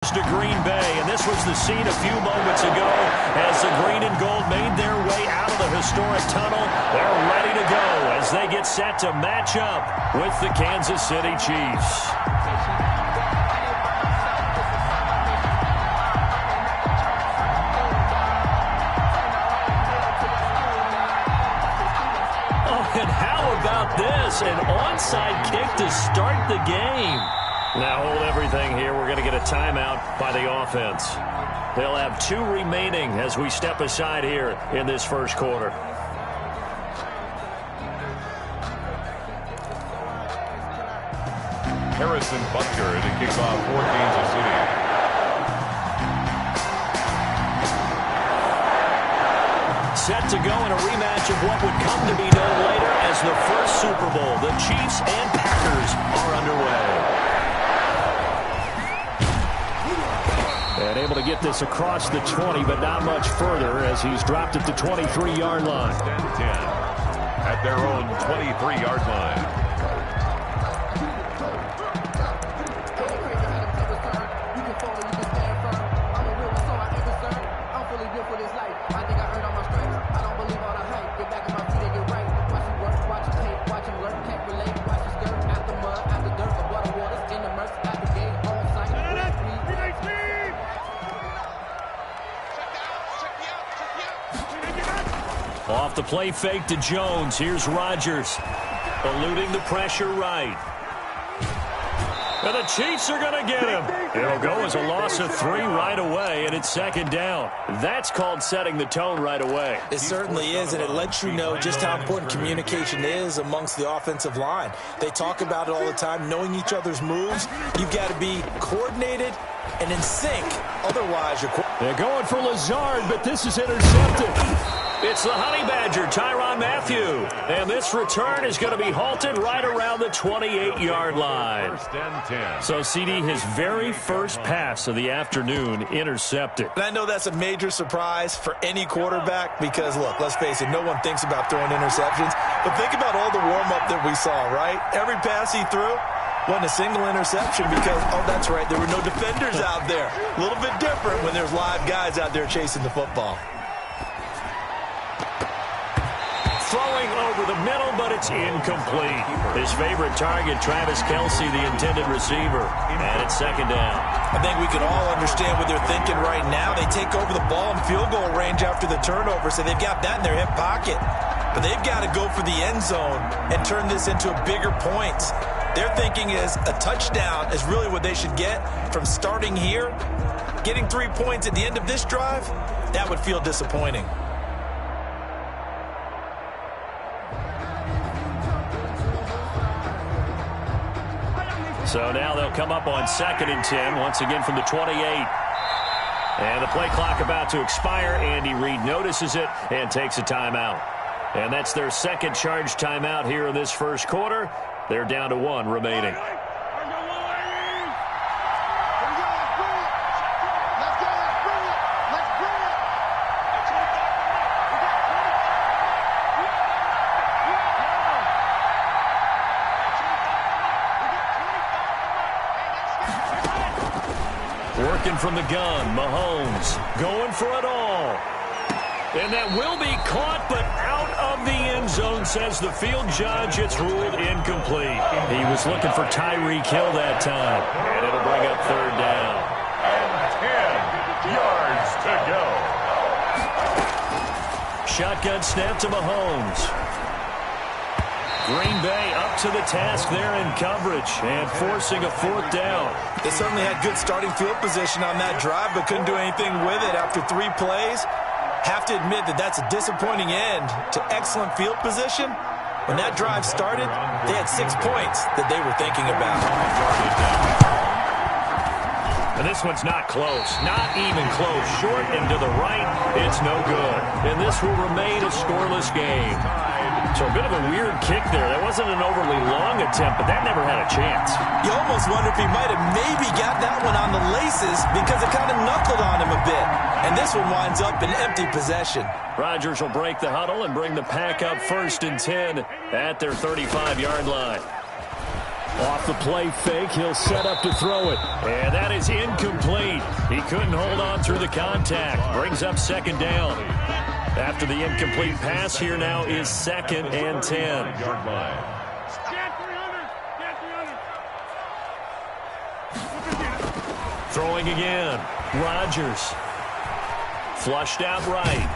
To Green Bay, and this was the scene a few moments ago as the green and gold made their way out of the historic tunnel. They're ready to go as they get set to match up with the Kansas City Chiefs. Oh, and how about this? An onside kick to start the game. Now hold everything here. We're going to get a timeout by the offense. They'll have 2 remaining as we step aside here in this first quarter. Harrison Butker to kick off for Kansas City. Set to go in a rematch of what would come to be known later as the first Super Bowl. The Chiefs and Packers are underway. And able to get this across the 20, but not much further as he's dropped at the 23-yard line. 10 at their own 23-yard line. Off the play fake to Jones. Here's Rodgers. Eluding the pressure right. And the Chiefs are going to get him. It'll go as a loss of 3 right away, and it's second down. That's called setting the tone right away. It certainly is, and it lets you know just how important communication is amongst the offensive line. They talk about it all the time, knowing each other's moves. You've got to be coordinated and in sync. Otherwise, you're... They're going for Lazard, but this is intercepted. It's the Honey Badger, Tyrann Mathieu. And this return is going to be halted right around the 28-yard line. First and 10. So, CD, his very first pass of the afternoon intercepted. And I know that's a major surprise for any quarterback because, look, let's face it, no one thinks about throwing interceptions. But think about all the warm-up that we saw, right? Every pass he threw wasn't a single interception because, oh, that's right, there were no defenders out there. A little bit different when there's live guys out there chasing the football. Throwing over the middle, but it's incomplete. His favorite target, Travis Kelce, the intended receiver. And it's second down. I think we can all understand what they're thinking right now. They take over the ball in field goal range after the turnover, so they've got that in their hip pocket. But they've got to go for the end zone and turn this into bigger points. Their thinking is a touchdown is really what they should get from starting here. Getting 3 points at the end of this drive, that would feel disappointing. So now they'll come up on 2nd and 10, once again from the 28. And the play clock about to expire. Andy Reid notices it and takes a timeout. And that's their second charge timeout here in this first quarter. They're down to 1 remaining. Working from the gun, Mahomes going for it all. And that will be caught, but out of the end zone, says the field judge. It's ruled incomplete. He was looking for Tyreek Hill that time. And it'll bring up 3rd down. And 10 yards to go. Shotgun snap to Mahomes. Green Bay up to the task there in coverage and forcing a 4th down. They certainly had good starting field position on that drive, but couldn't do anything with it after 3 plays. Have to admit that that's a disappointing end to excellent field position. When that drive started, they had 6 points that they were thinking about. And this one's not close. Not even close. Short and to the right, it's no good. And this will remain a scoreless game. So a bit of a weird kick there. That wasn't an overly long attempt, but that never had a chance. You almost wonder if he might have maybe got that one on the laces because it kind of knuckled on him a bit. And this one winds up in empty possession. Rodgers will break the huddle and bring the pack up 1st and 10 at their 35-yard line. Off the play fake, he'll set up to throw it. And that is incomplete. He couldn't hold on through the contact. Brings up second down. After the incomplete pass, here now is 2nd and 10. Throwing again. Rodgers. Flushed out right.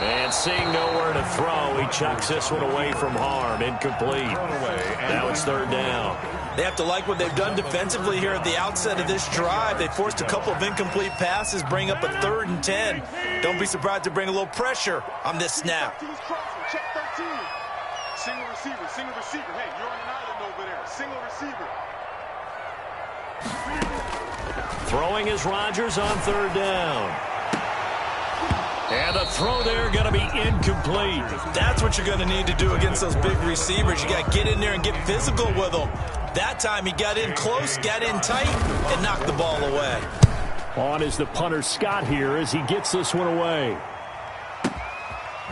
And seeing nowhere to throw, he chucks this one away from harm. Incomplete. Now it's 3rd down. They have to like what they've done defensively here at the outset of this drive. They forced a couple of incomplete passes, bring up a 3rd and 10. Don't be surprised to bring a little pressure on this snap. Check 13. Single receiver, single receiver. Hey, you're on an island over there. Single receiver. Throwing is Rodgers on 3rd down. And the throw there going to be incomplete. That's what you're going to need to do against those big receivers. You got to get in there and get physical with them. That time he got in close, got in tight, and knocked the ball away. On is the punter Scott here as he gets this one away.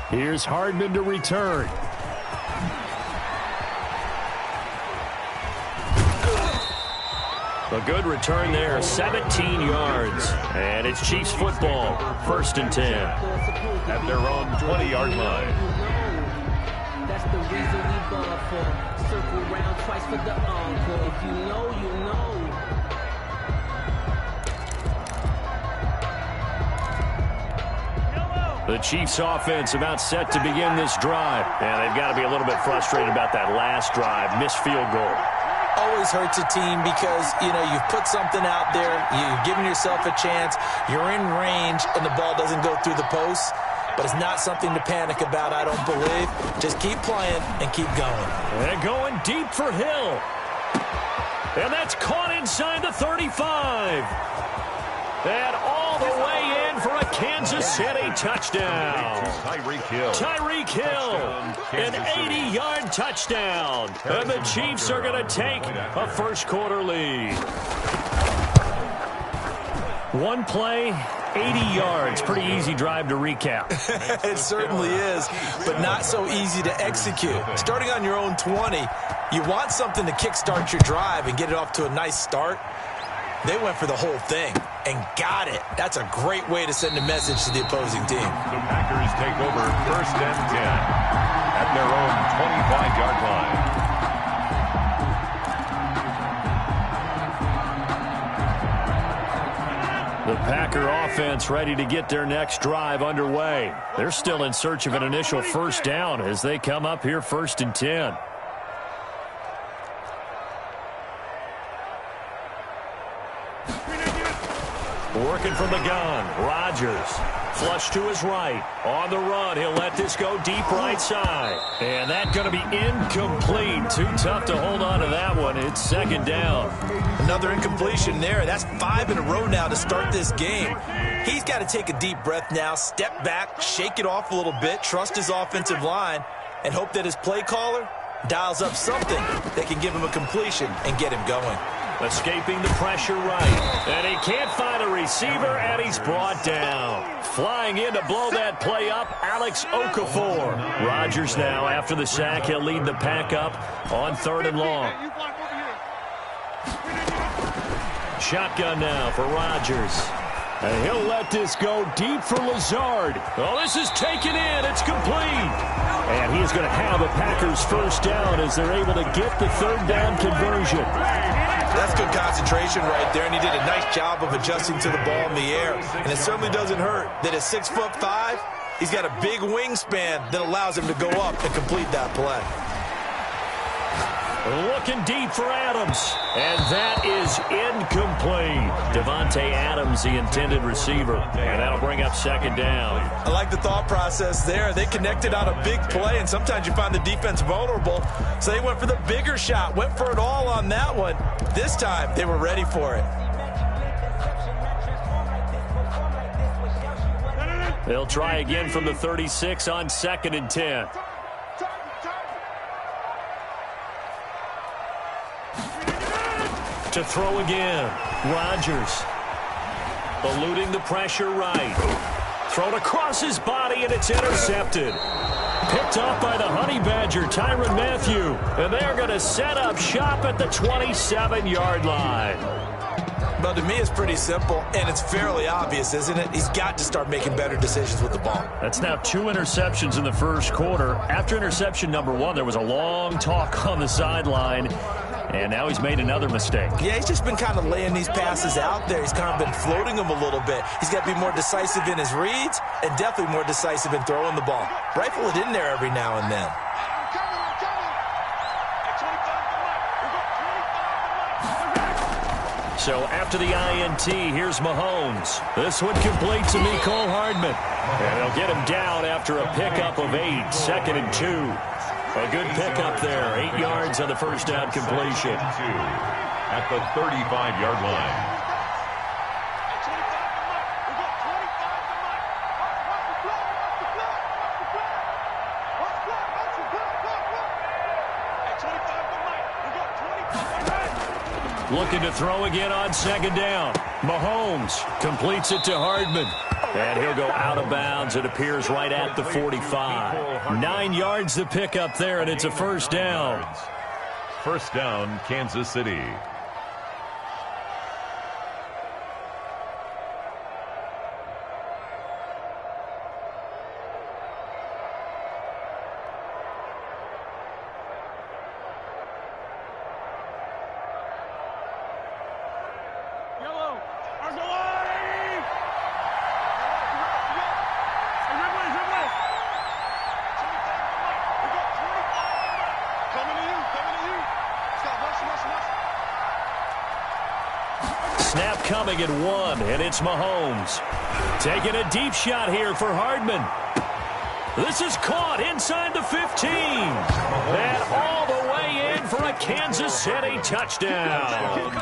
Here's Hardman to return. A good return there, 17 yards. And it's Chiefs football, 1st and 10. At their own 20-yard line. That's the reason we ball for. Circle round twice for the encore. If you know, you know. The Chiefs offense about set to begin this drive. And they've got to be a little bit frustrated about that last drive. Missed field goal. Always hurts a team because, you know, you've put something out there, you've given yourself a chance, you're in range, and the ball doesn't go through the posts. But it's not something to panic about, I don't believe. Just keep playing and keep going. And going deep for Hill. And that's caught inside the 35. And all the way in for a Kansas City touchdown. Tyreek Hill. Tyreek Hill, an 80-yard touchdown. And the Chiefs are going to take a first-quarter lead. One play, 80 yards. Pretty easy drive to recap. It certainly is, but not so easy to execute. Starting on your own 20, you want something to kickstart your drive and get it off to a nice start. They went for the whole thing and got it. That's a great way to send a message to the opposing team. The Packers take over 1st and 10 at their own 25-yard line. The Packer offense ready to get their next drive underway. They're still in search of an initial first down as they come up here 1st and 10. Working from the gun, Rodgers. Flush to his right. On the run, he'll let this go deep right side. And that's going to be incomplete. Too tough to hold on to that one. It's 2nd down. Another incompletion there. That's 5 in a row now to start this game. He's got to take a deep breath now, step back, shake it off a little bit, trust his offensive line, and hope that his play caller dials up something that can give him a completion and get him going. Escaping the pressure right. And he can't find a receiver, and he's brought down. Flying in to blow that play up, Alex Okafor. Rodgers now, after the sack, he'll lead the pack up on 3rd and long. Shotgun now for Rodgers. And he'll let this go deep for Lazard. Oh, this is taken in. It's complete. And he's going to have a Packers first down as they're able to get the 3rd down conversion. That's good concentration right there, and he did a nice job of adjusting to the ball in the air. And it certainly doesn't hurt that at 6'5", he's got a big wingspan that allows him to go up and complete that play. Looking deep for Adams, and that is incomplete. Devontae Adams, the intended receiver, and that'll bring up 2nd down. I like the thought process there. They connected on a big play, and sometimes you find the defense vulnerable, so they went for the bigger shot, went for it all on that one. This time, they were ready for it. They'll try again from the 36 on 2nd and 10. To throw again. Rodgers. Eluding the pressure right. Thrown across his body, and it's intercepted. Picked off by the Honey Badger, Tyrann Mathieu. And they're going to set up shop at the 27-yard line. Well, to me, it's pretty simple, and it's fairly obvious, isn't it? He's got to start making better decisions with the ball. That's now 2 interceptions in the first quarter. After interception number 1, there was a long talk on the sideline, and now he's made another mistake. Yeah, he's just been kind of laying these passes out there. He's kind of been floating them a little bit. He's got to be more decisive in his reads and definitely more decisive in throwing the ball. Rifle it in there every now and then. So after the INT, here's Mahomes. This one complete to Mecole Hardman. And they'll get him down after a pickup of 8, 2nd and 2. A good pickup there, 8 yards on the first down completion. At the 35-yard line. Looking to throw again on 2nd down. Mahomes completes it to Hardman. And he'll go out of bounds. It appears right at the 45. 9 yards to pick up there, and it's a first down. First down, Kansas City. Snap coming at 1, and it's Mahomes. Taking a deep shot here for Hardman. This is caught inside the 15. And all the way in for a Kansas City touchdown.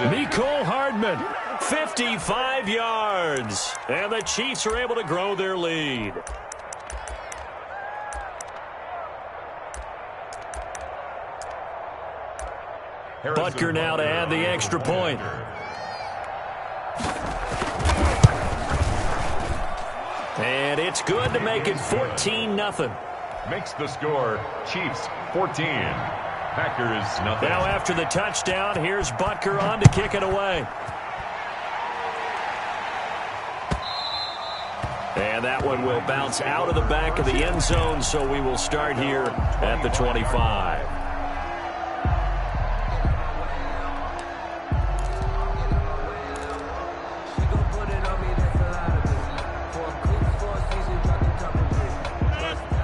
Mecole Hardman, 55 yards. And the Chiefs are able to grow their lead. Butker now to add the extra point. And it's good to make it 14-0. Makes the score Chiefs 14. Packers nothing. Now after the touchdown, here's Butker on to kick it away. And that one will bounce out of the back of the end zone, so we will start here at the 25.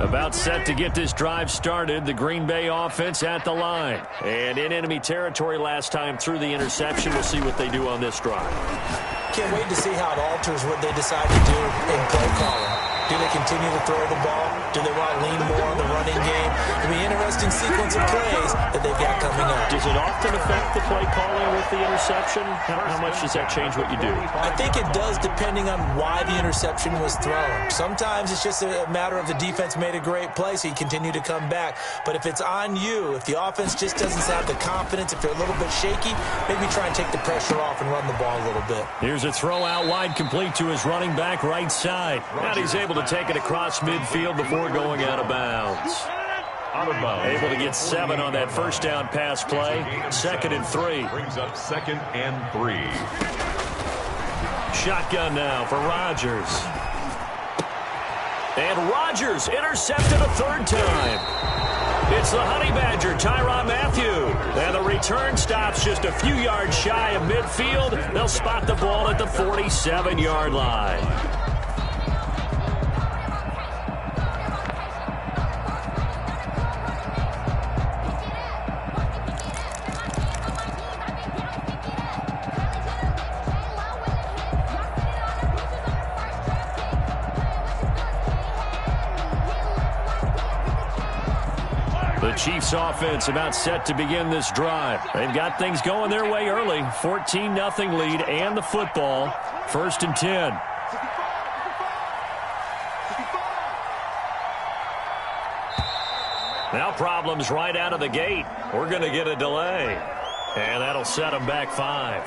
About set to get this drive started. The Green Bay offense at the line. And in enemy territory last time through the interception. We'll see what they do on this drive. Can't wait to see how it alters what they decide to do in play calling. Do they continue to throw the ball? Do they want to lean more on the running game? It'll be an interesting sequence of plays that they've got coming up. Does it often affect the play calling with the interception? How much does that change what you do? I think it does, depending on why the interception was thrown. Sometimes it's just a matter of the defense made a great play, so you continue to come back. But if it's on you, if the offense just doesn't have the confidence, if they're a little bit shaky, maybe try and take the pressure off and run the ball a little bit. Here's a throw out wide, complete to his running back right side. And he's able to take it across midfield before going out of bounds. Able to get 7 on that first down pass play. 2nd and 3. Brings up 2nd and 3. Shotgun now for Rodgers. And Rodgers intercepted a 3rd time. It's the Honey Badger, Tyrann Mathieu. And the return stops just a few yards shy of midfield. They'll spot the ball at the 47-yard line. The Chiefs offense about set to begin this drive. They've got things going their way early. 14-0 lead and the football. 1st and 10. Now problems right out of the gate. We're going to get a delay. And that'll set them back 5.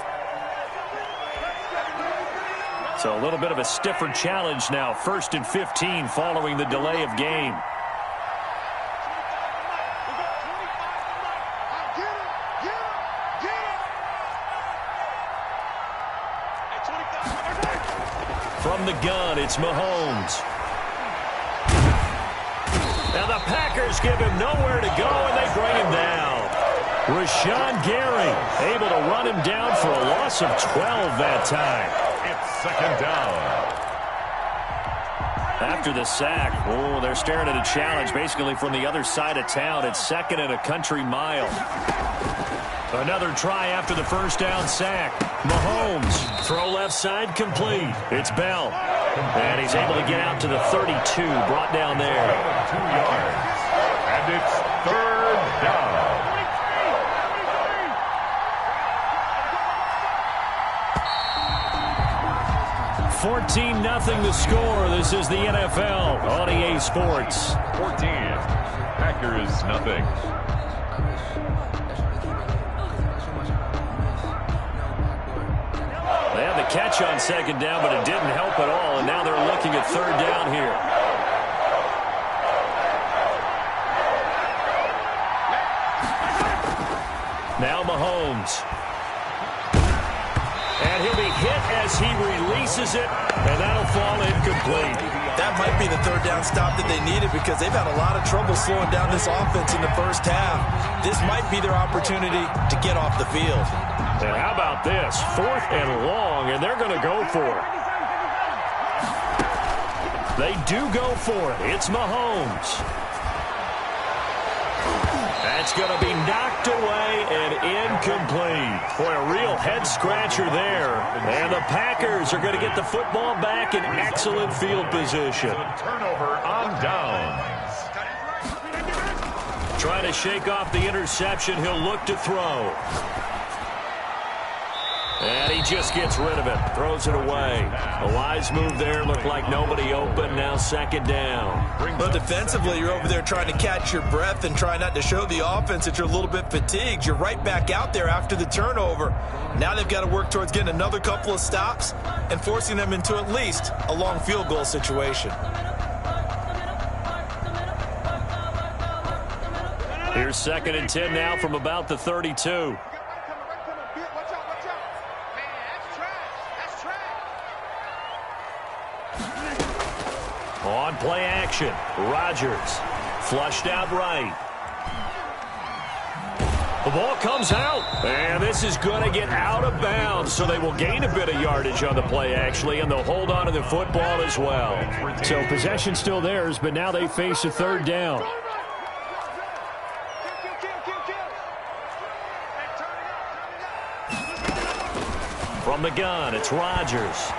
So a little bit of a stiffer challenge now. 1st and 15 following the delay of game. From the gun, it's Mahomes. Now the Packers give him nowhere to go, and they bring him down. Rashawn Gary able to run him down for a loss of 12 that time. It's second down. After the sack, they're staring at a challenge basically from the other side of town. It's second and a country mile. Another try after the first down sack. Mahomes, throw left side complete. It's Bell. And he's able to get out to the 32, brought down there. 2 yards. And it's third down. 14-0 the score. This is the NFL on EA Sports. 14. Packers nothing. They had the catch on second down, but it didn't help at all, and now they're looking at third down here. Now Mahomes. And he'll be hit as he releases it, and that'll fall incomplete. That might be the third down stop that they needed because they've had a lot of trouble slowing down this offense in the first half. This might be their opportunity to get off the field. And how about this? 4th and long, and they're going to go for it. They do go for it. It's Mahomes. That's going to be knocked away and incomplete. Boy, a real head-scratcher there. And the Packers are going to get the football back in excellent field position. Turnover on downs. Trying to shake off the interception. He'll look to throw. And he just gets rid of it. Throws it away. A wise move there. Looked like nobody open. Now second down. But defensively, you're over there trying to catch your breath and try not to show the offense that you're a little bit fatigued. You're right back out there after the turnover. Now they've got to work towards getting another couple of stops and forcing them into at least a long field goal situation. Here's 2nd and 10 now from about the 32. On play action, Rodgers flushed out right. The ball comes out, and this is going to get out of bounds, so they will gain a bit of yardage on the play, actually, and they'll hold on to the football as well. So possession still theirs, but now they face a third down. From the gun, it's Rodgers.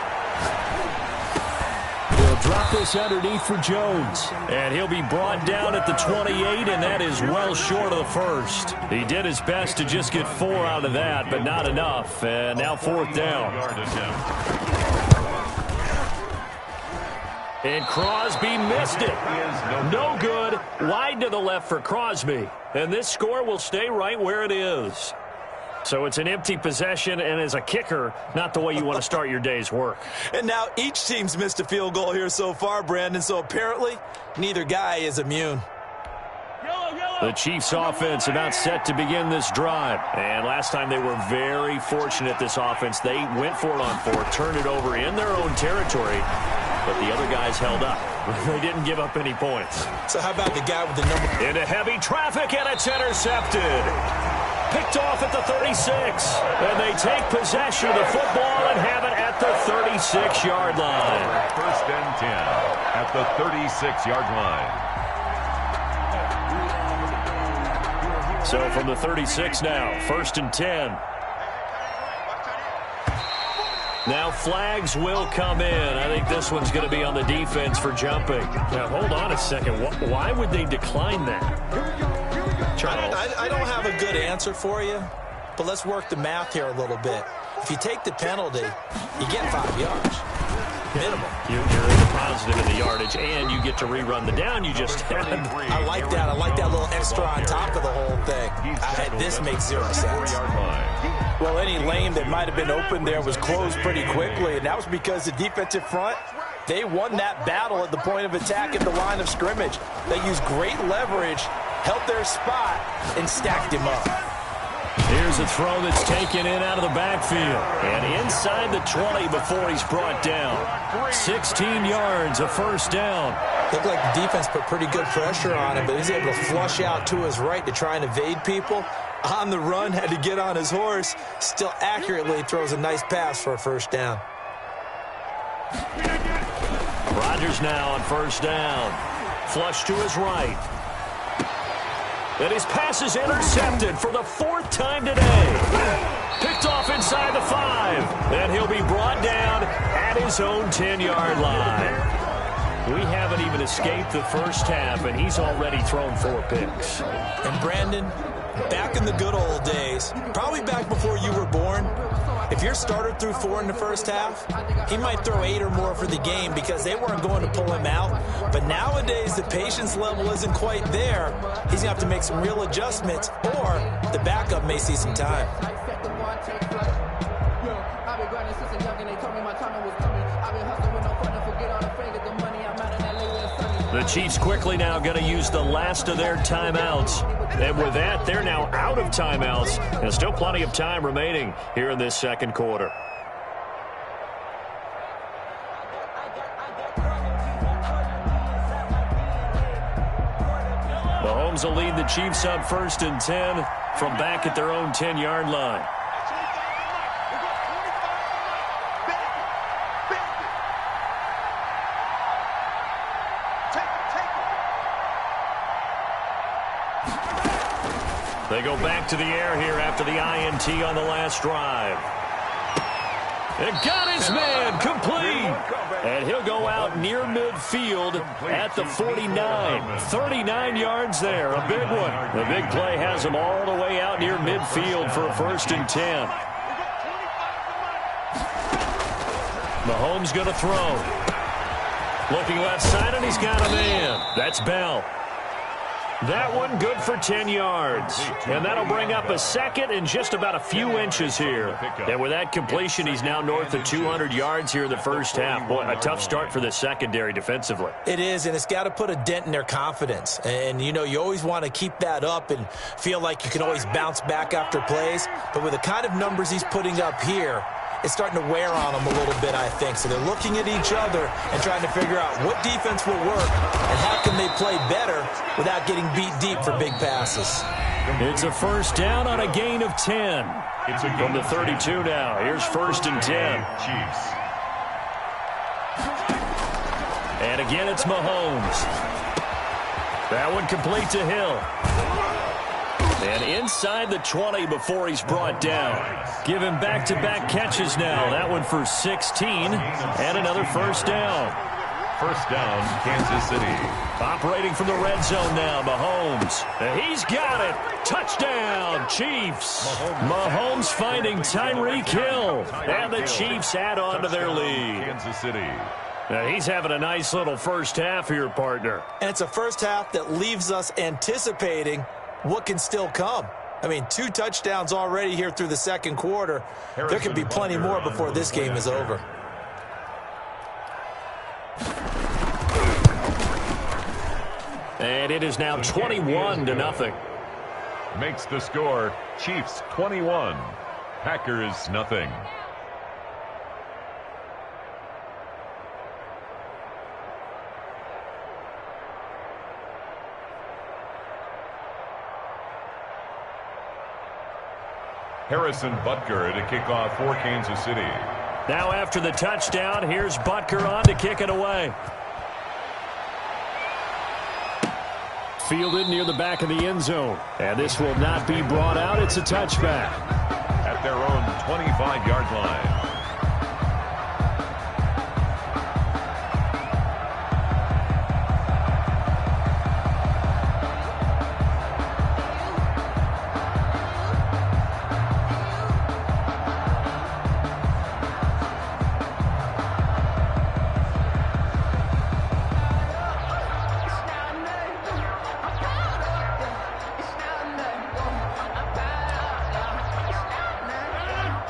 Drop this underneath for Jones. And he'll be brought down at the 28, and that is well short of the first. He did his best to just get 4 out of that, but not enough. And now 4th down. And Crosby missed it. No good. Wide to the left for Crosby. And this score will stay right where it is. So it's an empty possession, and as a kicker, not the way you want to start your day's work. And now each team's missed a field goal here so far, Brandon, so apparently neither guy is immune. The Chiefs offense about set to begin this drive. And last time they were very fortunate, this offense. They went for it on 4th, turned it over in their own territory, but the other guys held up. They didn't give up any points. So how about the guy with the number? Into heavy traffic, and it's intercepted. Picked off at the 36, and they take possession of the football and have it at the 36-yard line. 1st and 10 at the 36-yard line. So from the 36 now, 1st and 10. Now flags will come in. I think this one's going to be on the defense for jumping. Now hold on a second. Why would they decline that? I don't have a good answer for you, but let's work the math here a little bit. If you take the penalty, you get 5 yards. Minimum. You're in the positive in the yardage, and you get to rerun the down you just had. I like that. I like that little extra on top of the whole thing. This makes 0 sense. Well, any lane that might have been open there was closed pretty quickly, and that was because the defensive front, they won that battle at the point of attack at the line of scrimmage. They used great leverage, held their spot, and stacked him up. Here's Here's a throw that's taken in out of the backfield. And inside the 20 before he's brought down. 16 yards, a first down. Looked like the defense put pretty good pressure on him, but he's able to flush out to his right to try and evade people. On the run, had to get on his horse. Still accurately throws a nice pass for a first down. Rodgers now on first down. Flush to his right. And his pass is intercepted for the fourth time today. Picked off inside the 5. And he'll be brought down at his own 10-yard line. We haven't even escaped the first half, and he's already thrown 4 picks. And Brandon, back in the good old days, probably back before you were born, if your starter threw 4 in the first half, he might throw 8 or more for the game because they weren't going to pull him out. But nowadays, the patience level isn't quite there. He's going to have to make some real adjustments, or the backup may see some time. The Chiefs quickly now going to use the last of their timeouts. And with that, they're now out of timeouts. And still plenty of time remaining here in this second quarter. Mahomes will lead the Chiefs up 1st and 10 from back at their own 10-yard line. They go back to the air here after the INT on the last drive. And got his man complete. And he'll go out near midfield at the 49. 39 yards there, a big one. The big play has him all the way out near midfield for a 1st and 10. Mahomes going to throw. Looking left side, and he's got a man. That's Bell. That one good for 10 yards. And that'll bring up a second and just about a few inches here. And with that completion, he's now north of 200 yards here in the first half. Boy, a tough start for the secondary defensively. It is, and it's got to put a dent in their confidence. And, you know, you always want to keep that up and feel like you can always bounce back after plays. But with the kind of numbers he's putting up here, it's starting to wear on them a little bit, I think. So they're looking at each other and trying to figure out what defense will work and how can they play better without getting beat deep for big passes. It's a first down on a gain of 10. It's from the 32 now. Here's 1st and 10. Chiefs. And again, it's Mahomes. That one complete to Hill. And inside the 20 before he's brought down. Give him back-to-back catches now. That one for 16 and another first down. First down, Kansas City. Operating from the red zone now, Mahomes. And he's got it. Touchdown, Chiefs. Mahomes finding Tyreek Hill. And the Chiefs add on to their lead. Kansas City. Now he's having a nice little first half here, partner. And it's a first half that leaves us anticipating what can still come. I mean, 2 touchdowns already here through the second quarter. There could be plenty more before this game is over. And it is now 21-0. Makes the score Chiefs 21, Packers nothing. Harrison Butker to kick off for Kansas City. Now after the touchdown, here's Butker on to kick it away. Fielded near the back of the end zone. And this will not be brought out. It's a touchback. At their own 25-yard line.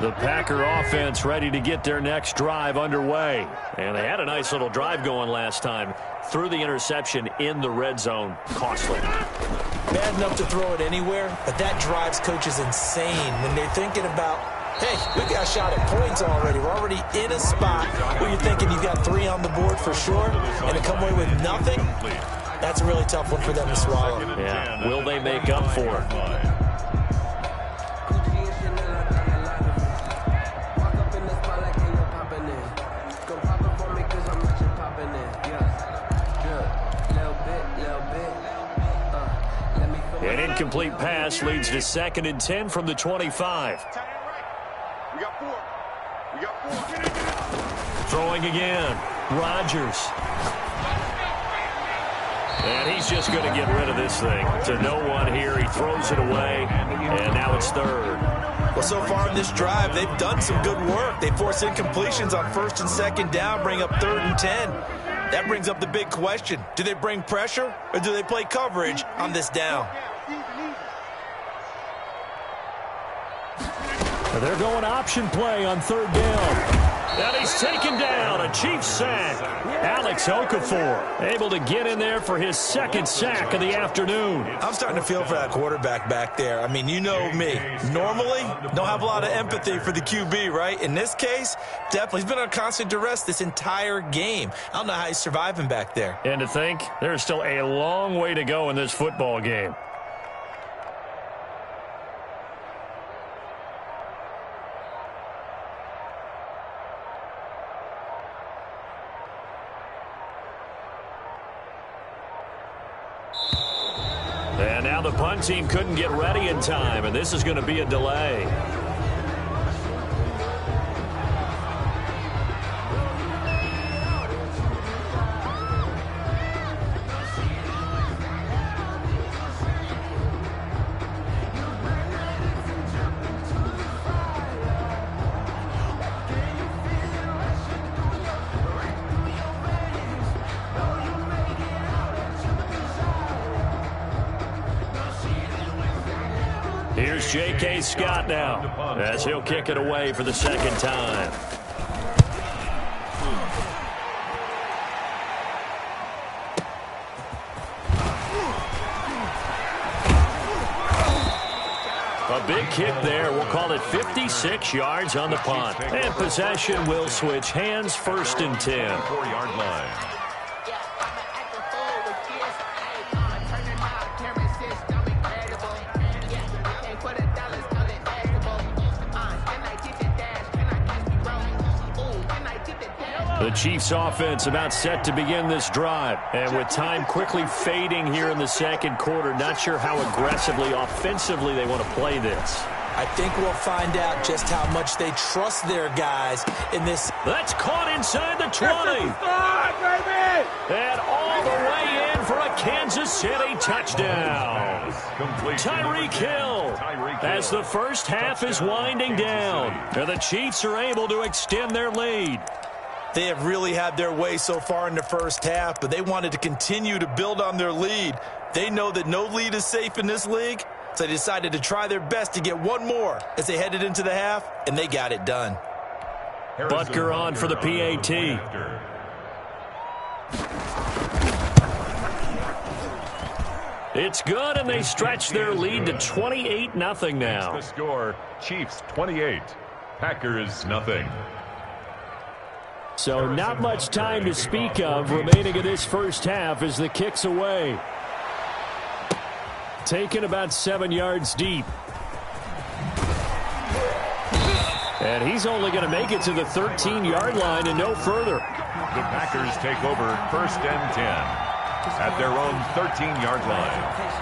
The Packer offense ready to get their next drive underway. And they had a nice little drive going last time. Threw the interception in the red zone. Costly. bad enough to throw it anywhere, but that drives coaches insane when they're thinking about, hey, we got a shot at points already. We're already in a spot where you're thinking you've got 3 on the board for sure, and to come away with nothing, that's a really tough one for them to swallow. Yeah, will they make up for it? An incomplete pass leads to 2nd and 10 from the 25. We got 4. We got 4. Throwing again. Rodgers. And he's just going to get rid of this thing. To no one here. He throws it away. And now it's 3rd. Well, so far in this drive, they've done some good work. They force incompletions on 1st and 2nd down, bring up 3rd and 10. That brings up the big question. Do they bring pressure or do they play coverage on this down? They're going option play on 3rd down. And he's taken down. A Chiefs sack. Alex Okafor able to get in there for his 2nd sack of the afternoon. I'm starting to feel for that quarterback back there. I mean, you know me. Normally, don't have a lot of empathy for the QB, right? In this case, definitely. He's been on constant duress this entire game. I don't know how he's surviving back there. And to think, there's still a long way to go in this football game. And now the punt team couldn't get ready in time, and this is going to be a delay. Here's J.K. Scott now, as he'll kick it away for the 2nd time. A big kick there. We'll call it 56 yards on the punt. And possession will switch hands, 1st and 10. 4-yard line. The Chiefs offense about set to begin this drive. And with time quickly fading here in the 2nd quarter, not sure how aggressively, offensively they want to play this. I think we'll find out just how much they trust their guys in this. That's caught inside the 20. And all the way in for a Kansas City touchdown. Tyreek Hill as the first half is winding down. And the Chiefs are able to extend their lead. They have really had their way so far in the first half, but they wanted to continue to build on their lead. They know that no lead is safe in this league, so they decided to try their best to get one more as they headed into the half, and they got it done. Butker on for the PAT. It's good, and they stretch their lead to 28-0 now. The score, Chiefs 28, Packers nothing. So not much time to speak of remaining in this first half as the kick's away. Taken about 7 yards deep. And he's only going to make it to the 13-yard line and no further. The Packers take over 1st and 10 at their own 13-yard line.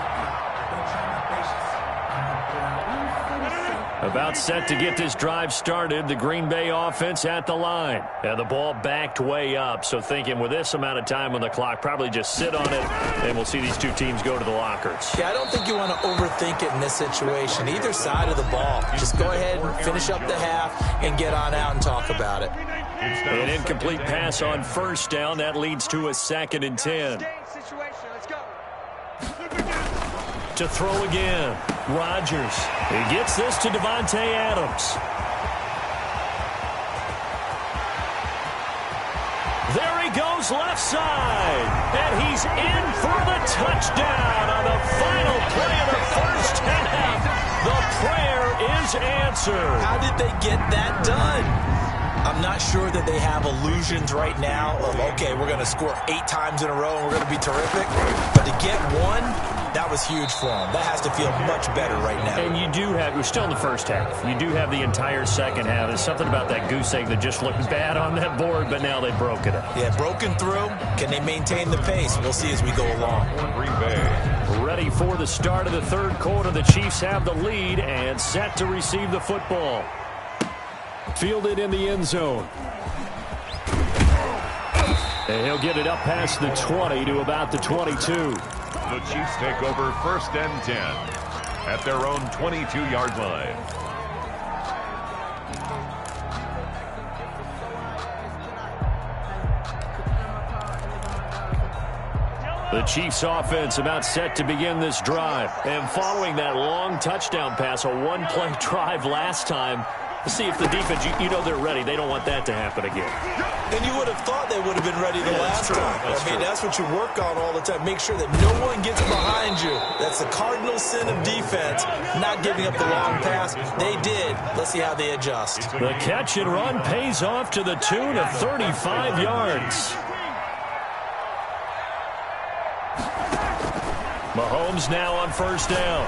About set to get this drive started, the Green Bay offense at the line. And the ball backed way up, so thinking with this amount of time on the clock, probably just sit on it, and we'll see these two teams go to the lockers. Yeah, I don't think you want to overthink it in this situation. Either side of the ball. Just go ahead and finish up the half and get on out and talk about it. An incomplete pass on 1st down. That leads to a 2nd and 10. To throw again. Rodgers. He gets this to Devontae Adams. There he goes goes left side. And he's in for the touchdown on the final play of the first half. The prayer is answered. How did they get that done? I'm not sure that they have illusions right now of, okay, we're going to score 8 times in a row and we're going to be terrific. But to get one, that was huge for them. That has to feel much better right now. And you do have, we're still in the first half. You do have the entire second half. There's something about that goose egg that just looked bad on that board, but now they broke it up. Yeah, broken through. Can they maintain the pace? We'll see as we go along. Green Bay. Ready for the start of the third quarter. The Chiefs have the lead and set to receive the football. Fielded in the end zone. And he'll get it up past the 20 to about the 22. The Chiefs take over 1st and 10 at their own 22-yard line. The Chiefs offense about set to begin this drive. And following that long touchdown pass, a one-play drive last time, let's see if the defense, you know they're ready. They don't want that to happen again. And you would have thought they would have been ready the last time. That's what you work on all the time. Make sure that no one gets behind you. That's the cardinal sin of defense, not giving up the long pass. They did. Let's see how they adjust. The catch and run pays off to the tune of 35 yards. Mahomes now on first down.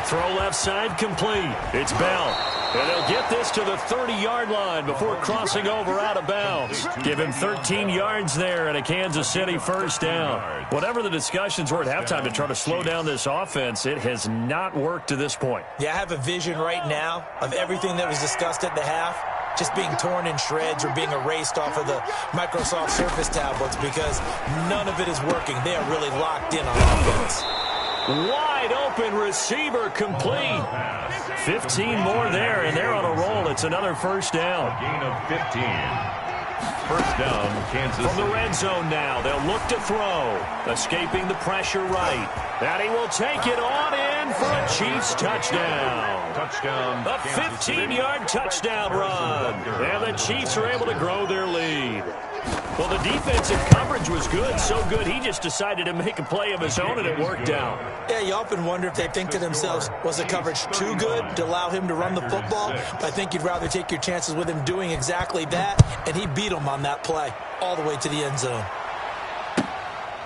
Throw left side complete. It's Bell. And they'll get this to the 30-yard line before crossing over out of bounds. Give him 13 yards there and a Kansas City first down. Whatever the discussions were at halftime to try to slow down this offense, it has not worked to this point. Yeah, I have a vision right now of everything that was discussed at the half just being torn in shreds or being erased off of the Microsoft Surface tablets because none of it is working. They are really locked in on offense. Wide open receiver complete. 15 more there, and they're on a roll. It's another first down. A gain of 15. First down, Kansas From the City. red zone now, they'll look to throw. Escaping the pressure right. And he will take it on in for a Chiefs touchdown. Touchdown. A 15-yard touchdown run. And the Chiefs are able to grow their lead. Well, the defensive coverage was good, so good he just decided to make a play of his own, and it worked out. Yeah, you often wonder if they think to themselves, was the coverage too good to allow him to run the football? But I think you'd rather take your chances with him doing exactly that, and he beat him on that play all the way to the end zone.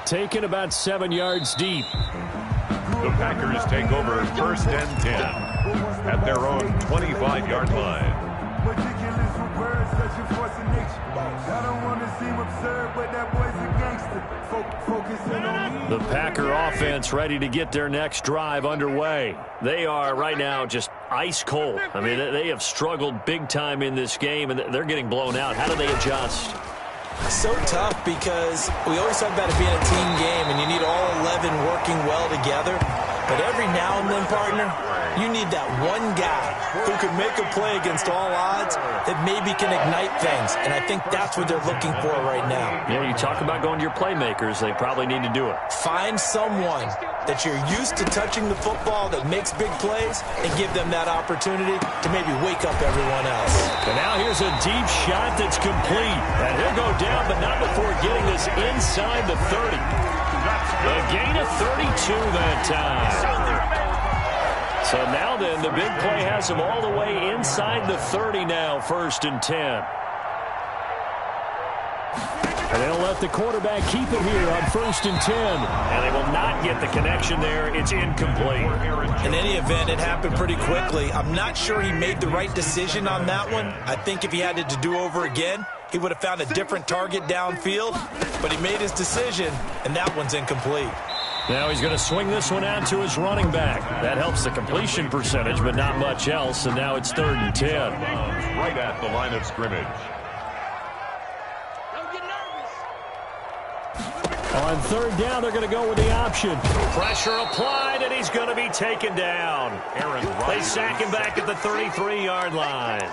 Taken about 7 yards deep. The Packers take over 1st and 10 at their own 25-yard line. Ridiculous with words such a force of nature. I don't want to seem absurd, but that boy's a gangster. Focusing on me. The Packer offense ready to get their next drive underway. They are right now just ice cold. I mean, they have struggled big time in this game, and they're getting blown out. How do they adjust? So tough because we always talk about it being a team game, and you need all 11 working well together. But every now and then, partner, you need that one guy who can make a play against all odds that maybe can ignite things. And I think that's what they're looking for right now. Yeah, you talk about going to your playmakers. They probably need to do it. Find someone that you're used to touching the football that makes big plays and give them that opportunity to maybe wake up everyone else. And now here's a deep shot that's complete. And he'll go down, but not before getting this inside the 30. A gain of 32 that time. So now then, the big play has him all the way inside the 30 now, 1st and 10. And they'll let the quarterback keep it here on 1st and 10. And they will not get the connection there. It's incomplete. In any event, it happened pretty quickly. I'm not sure he made the right decision on that one. I think if he had it to do over again, he would have found a different target downfield. But he made his decision, and that one's incomplete. Now he's going to swing this one out to his running back. That helps the completion percentage, but not much else. And now it's 3rd and 10. Right at the line of scrimmage. On 3rd down, they're going to go with the option. Pressure applied, and he's going to be taken down. They sack him back at the 33-yard line.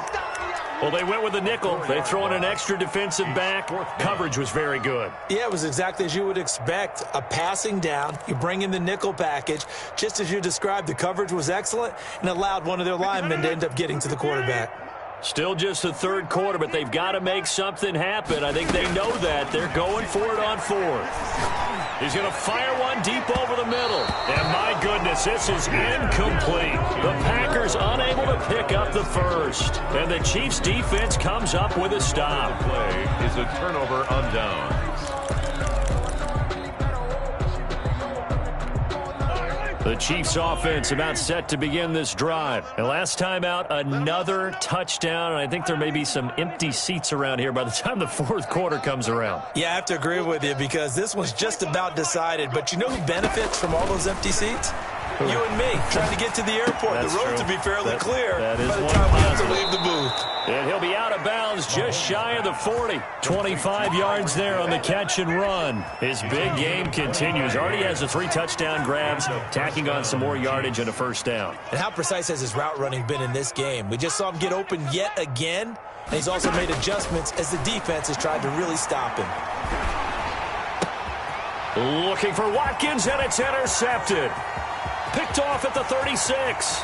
Well, they went with the nickel. They throw in an extra defensive back. Coverage was very good. Yeah, it was exactly as you would expect. A passing down. You bring in the nickel package. Just as you described, the coverage was excellent and allowed one of their linemen to end up getting to the quarterback. Still just the third quarter, but they've got to make something happen. I think they know that. They're going for it on fourth. He's going to fire one deep over the middle. And my goodness, this is incomplete. The Packers unable to pick up the first. And the Chiefs defense comes up with a stop. The play is a turnover on downs. The Chiefs offense about set to begin this drive. And last time out, another touchdown. And I think there may be some empty seats around here by the time the fourth quarter comes around. Yeah, I have to agree with you because this one's just about decided. But you know who benefits from all those empty seats? You and me, trying to get to the airport. That's the road true. to be fairly clear that is by the one time we have to positive. leave the booth. And he'll be out of bounds just shy of the 40. 25 yards there on the catch and run. His big game continues. Already has the 3 touchdown grabs, tacking on some more yardage and a first down. And how precise has his route running been in this game? We just saw him get open yet again, and he's also made adjustments as the defense has tried to really stop him. Looking for Watkins, and it's intercepted. Picked off at the 36.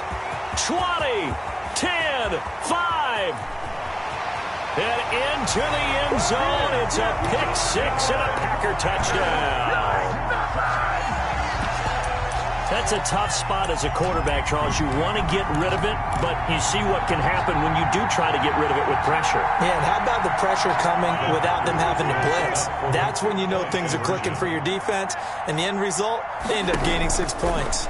20, 10, 5. And into the end zone. It's a pick 6 and a Packer touchdown. That's a tough spot as a quarterback, Charles. You want to get rid of it, but you see what can happen when you do try to get rid of it with pressure. Yeah, and how about the pressure coming without them having to blitz? That's when you know things are clicking for your defense, and the end result, they end up gaining 6 points.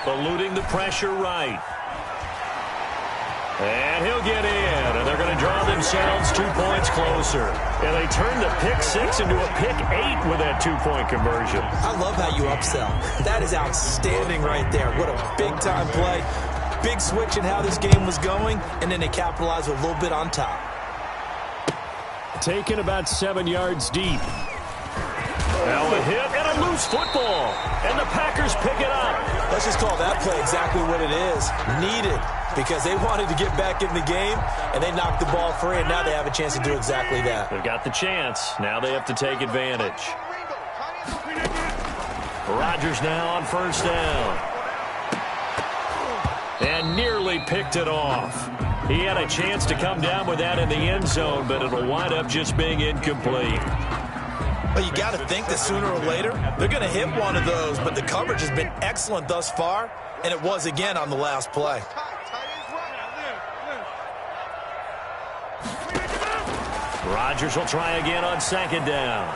Eluding the pressure right. And he'll get in, and they're going to draw themselves 2 points closer. And they turn the pick 6 into a pick 8 with that 2-point conversion. I love how you upsell. That is outstanding right there. What a big-time play. Big switch in how this game was going, and then they capitalized with a little bit on top. Taken about 7 yards deep. Now a hit and a loose football. And the Packers pick it up. Let's just call that play exactly what it is. Needed, because they wanted to get back in the game, and they knocked the ball free, and now they have a chance to do exactly that. They've got the chance. Now they have to take advantage. Rodgers now on first down. And nearly picked it off. He had a chance to come down with that in the end zone, but it'll wind up just being incomplete. Well, you got to think that sooner or later, they're going to hit one of those, but the coverage has been excellent thus far, and it was again on the last play. Rodgers will try again on second down.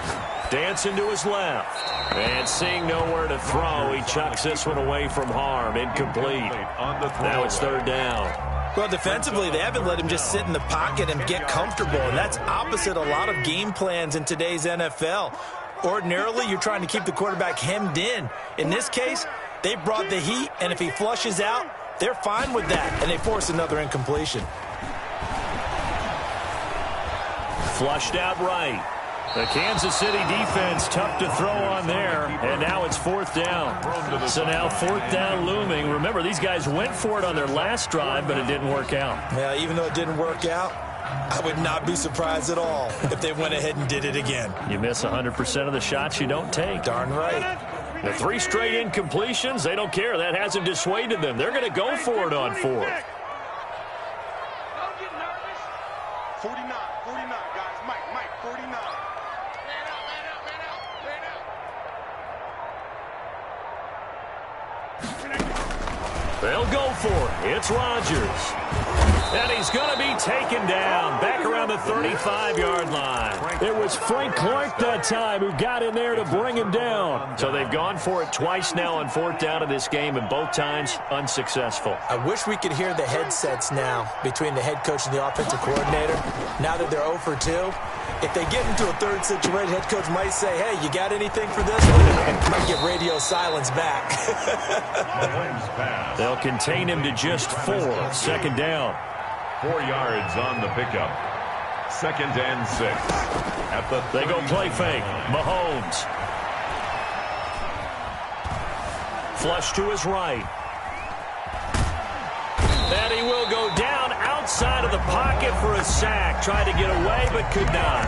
Dancing to his left. And seeing nowhere to throw, he chucks this one away from harm. Incomplete. Now it's third down. Well, defensively, they haven't let him just sit in the pocket and get comfortable, and that's opposite a lot of game plans in today's NFL. Ordinarily, you're trying to keep the quarterback hemmed in. In this case, they brought the heat, and if he flushes out, they're fine with that, and they force another incompletion. Flushed out right. The Kansas City defense tough to throw on there, and now it's fourth down. So now fourth down looming. Remember, these guys went for it on their last drive, but it didn't work out. Yeah, even though it didn't work out, I would not be surprised at all if they went ahead and did it again. You miss 100% of the shots you don't take. Darn right. The 3 straight incompletions, they don't care. That hasn't dissuaded them. They're going to go for it on fourth. 49, guys. Mike, 49. They'll go for it. It's Rodgers. And he's going to be taken down back around the 35-yard line. It was Frank Clark that time who got in there to bring him down. So they've gone for it twice now on fourth down of this game, and both times unsuccessful. I wish we could hear the headsets now between the head coach and the offensive coordinator. Now that they're 0 for 2, if they get into a third situation, head coach might say, hey, you got anything for this one? And might get radio silence back. They'll contain him to just 4. Second down. 4 yards on the pickup. 2nd and 6. At the They go play fake. Mahomes. Flush to his right. And he will go down outside of the pocket for a sack. Tried to get away, but could not.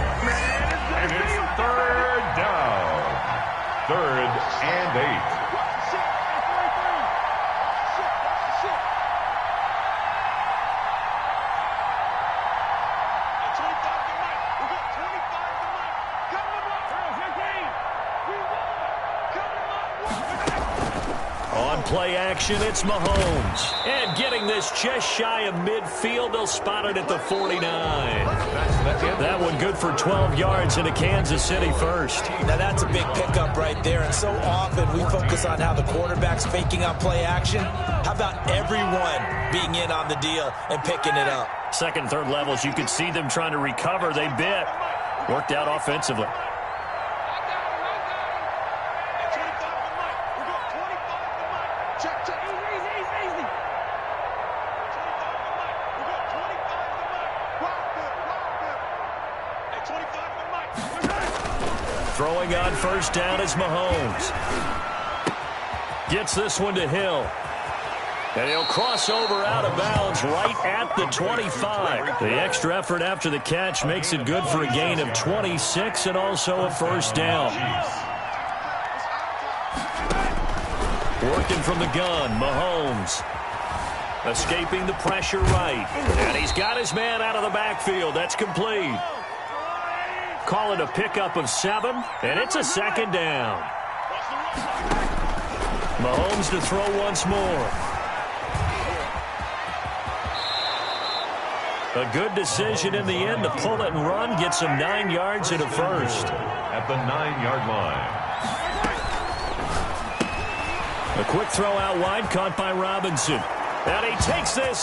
And it's third down. 3rd and 8. play action. It's Mahomes. And getting this just shy of midfield. They'll spot it at the 49. That one good for 12 yards into Kansas City first. Now that's a big pickup right there. And so often we focus on how the quarterback's faking out play action. How about everyone being in on the deal and picking it up? Second, third levels, you could see them trying to recover. They bit. Worked out offensively. Throwing on first down is Mahomes. Gets this one to Hill. And he'll cross over out of bounds right at the 25. The extra effort after the catch makes it good for a gain of 26 and also a first down. Working from the gun, Mahomes. Escaping the pressure right. And he's got his man out of the backfield. That's complete. Call it a pickup of 7, and it's a second down. Mahomes to throw once more. A good decision in the end to pull it and run. Gets him 9 yards at a first. At the 9-yard line. A quick throw out wide, caught by Robinson. And he takes this